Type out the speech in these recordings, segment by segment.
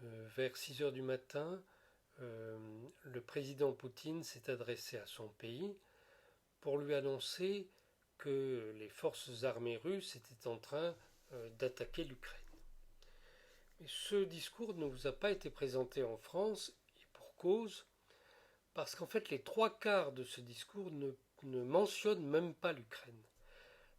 Vers 6 heures du matin, le président Poutine s'est adressé à son pays pour lui annoncer que les forces armées russes étaient en train d'attaquer l'Ukraine. Mais ce discours ne vous a pas été présenté en France, et pour cause, parce qu'en fait les trois quarts de ce discours ne mentionnent même pas l'Ukraine.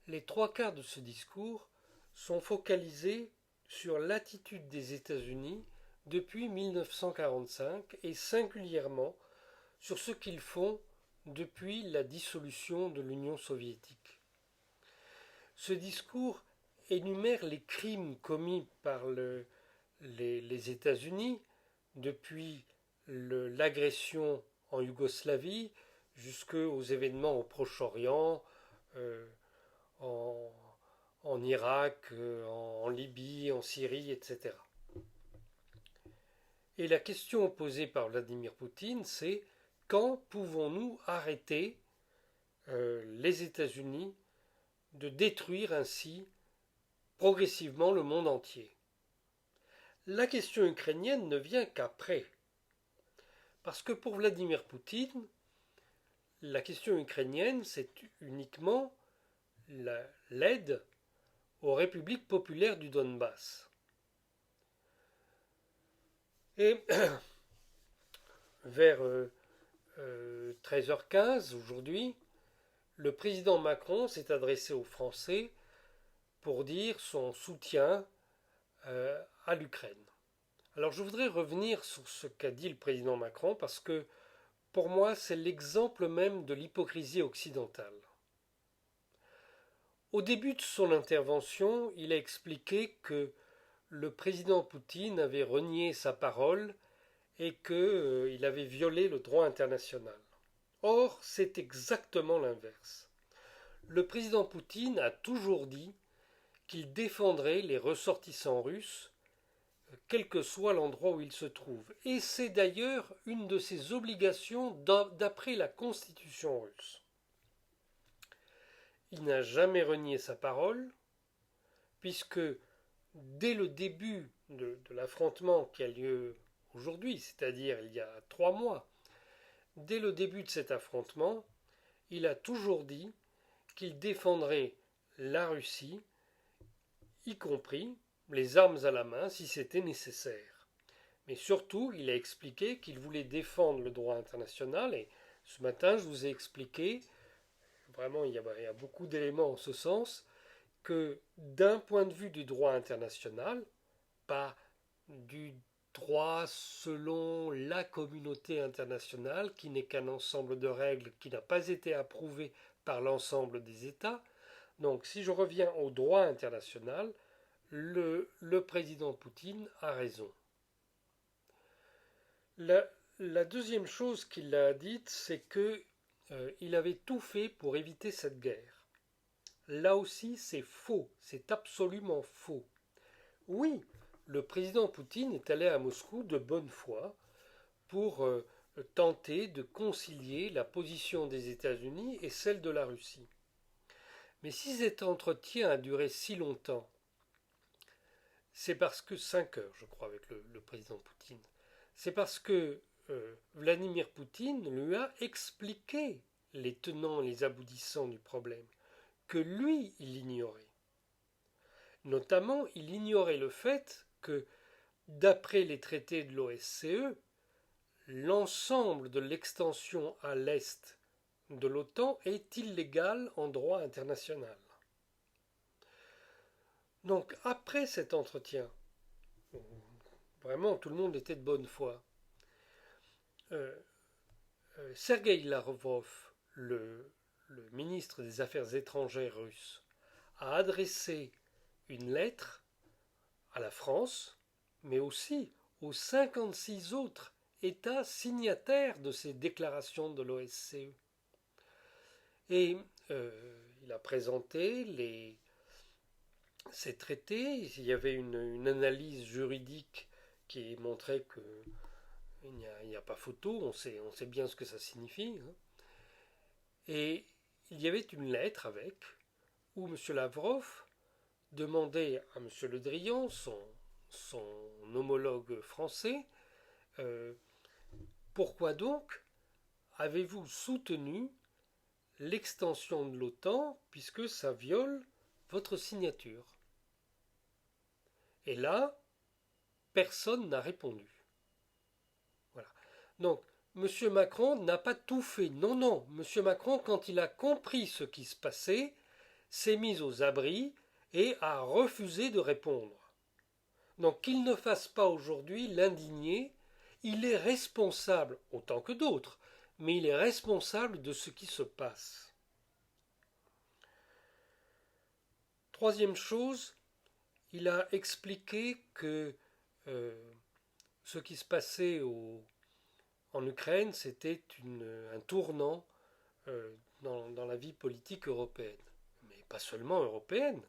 Les trois quarts de ce discours sont focalisés sur l'attitude des États-Unis depuis 1945 et singulièrement sur ce qu'ils font depuis la dissolution de l'Union soviétique. Ce discours énumère les crimes commis par les États-Unis depuis l'agression en Yougoslavie jusqu'aux événements au Proche-Orient, euh, en, en Irak, en Libye, en Syrie, etc. Et la question posée par Vladimir Poutine, c'est quand pouvons-nous arrêter les États-Unis de détruire ainsi progressivement le monde entier. La question ukrainienne ne vient qu'après. Parce que pour Vladimir Poutine, la question ukrainienne, c'est uniquement l'aide aux républiques populaires du Donbass. Et vers 13h15 aujourd'hui, le président Macron s'est adressé aux Français pour dire son soutien à l'Ukraine. Alors je voudrais revenir sur ce qu'a dit le président Macron parce que pour moi c'est l'exemple même de l'hypocrisie occidentale. Au début de son intervention, il a expliqué que le président Poutine avait renié sa parole et qu'il avait violé le droit international. Or, c'est exactement l'inverse. Le président Poutine a toujours dit qu'il défendrait les ressortissants russes, quel que soit l'endroit où ils se trouvent. Et c'est d'ailleurs une de ses obligations d'après la constitution russe. Il n'a jamais renié sa parole, puisque dès le début de l'affrontement qui a lieu aujourd'hui, c'est-à-dire il y a 3 mois, dès le début de cet affrontement, il a toujours dit qu'il défendrait la Russie, y compris les armes à la main si c'était nécessaire. Mais surtout, il a expliqué qu'il voulait défendre le droit international et ce matin, je vous ai expliqué, vraiment il y a beaucoup d'éléments en ce sens, que d'un point de vue du droit international, pas du droit selon la communauté internationale, qui n'est qu'un ensemble de règles qui n'a pas été approuvé par l'ensemble des États. Donc si je reviens au droit international, le président Poutine a raison. La, la deuxième chose qu'il a dite, c'est que il avait tout fait pour éviter cette guerre. Là aussi, c'est faux, c'est absolument faux. Oui, le président Poutine est allé à Moscou de bonne foi pour tenter de concilier la position des États-Unis et celle de la Russie. Mais si cet entretien a duré si longtemps, c'est parce que 5 heures, je crois, avec le président Poutine, c'est parce que Vladimir Poutine lui a expliqué les tenants et les aboutissants du problème, que lui, il ignorait. Notamment, il ignorait le fait que, d'après les traités de l'OSCE, l'ensemble de l'extension à l'est de l'OTAN est illégal en droit international. Donc, après cet entretien, vraiment tout le monde était de bonne foi, euh, Sergueï Lavrov, le ministre des Affaires étrangères russe, a adressé une lettre à la France, mais aussi aux 56 autres États signataires de ces déclarations de l'OSCE. Et il a présenté ces traités. Il y avait une analyse juridique qui montrait qu'il n'y a pas photo, on sait bien ce que ça signifie. Hein. Et il y avait une lettre où M. Lavrov demandait à M. Le Drian, son homologue français. Euh, Pourquoi donc avez-vous soutenu l'extension de l'OTAN puisque ça viole votre signature? Et là, personne n'a répondu. Voilà. Donc, M. Macron n'a pas tout fait. Non, non. M. Macron, quand il a compris ce qui se passait, s'est mis aux abris et a refusé de répondre. Donc, qu'il ne fasse pas aujourd'hui l'indigné, il est responsable, autant que d'autres, mais il est responsable de ce qui se passe. Troisième chose, il a expliqué que ce qui se passait en Ukraine, c'était un tournant dans la vie politique européenne. Mais pas seulement européenne,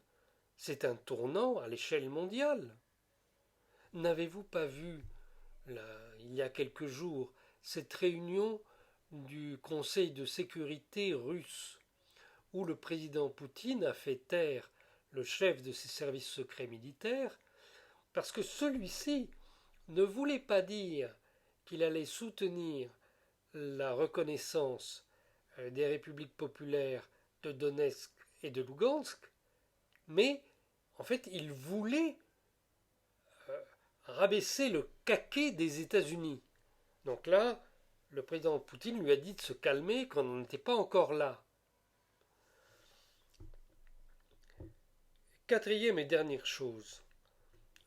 c'est un tournant à l'échelle mondiale. N'avez-vous pas vu, là, il y a quelques jours, cette réunion du Conseil de sécurité russe, où le président Poutine a fait taire le chef de ses services secrets militaires, parce que celui-ci ne voulait pas dire qu'il allait soutenir la reconnaissance des républiques populaires de Donetsk et de Lugansk, mais en fait il voulait rabaisser le caquet des États-Unis. Donc là, le président Poutine lui a dit de se calmer quand on n'était pas encore là. Quatrième et dernière chose,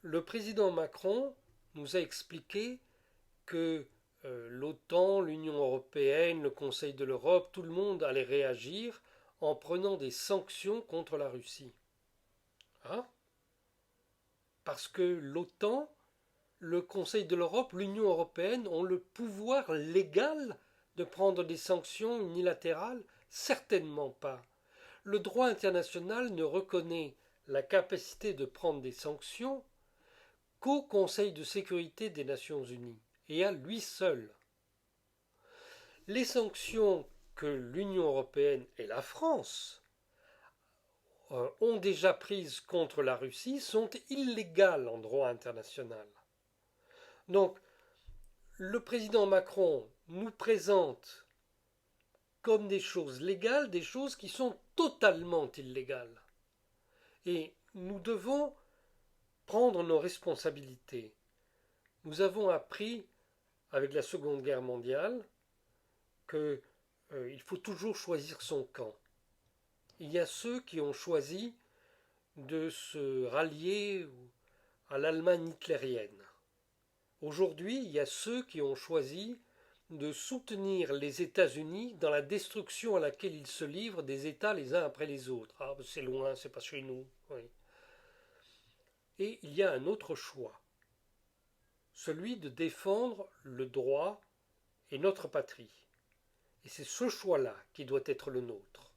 le président Macron nous a expliqué que l'OTAN, l'Union européenne, le Conseil de l'Europe, tout le monde allait réagir en prenant des sanctions contre la Russie. Hein? Parce que l'OTAN, le Conseil de l'Europe, l'Union européenne ont le pouvoir légal de prendre des sanctions unilatérales? Certainement pas. Le droit international ne reconnaît la capacité de prendre des sanctions qu'au Conseil de sécurité des Nations unies, et à lui seul. Les sanctions que l'Union européenne et la France ont déjà prises contre la Russie sont illégales en droit international. Donc, le président Macron nous présente comme des choses légales des choses qui sont totalement illégales. Et nous devons prendre nos responsabilités. Nous avons appris, avec la Seconde Guerre mondiale, qu'il faut toujours choisir son camp. Il y a ceux qui ont choisi de se rallier à l'Allemagne hitlérienne. Aujourd'hui, il y a ceux qui ont choisi de soutenir les États-Unis dans la destruction à laquelle ils se livrent des États les uns après les autres. Ah, c'est loin, c'est pas chez nous. Oui. Et il y a un autre choix, celui de défendre le droit et notre patrie. Et c'est ce choix-là qui doit être le nôtre.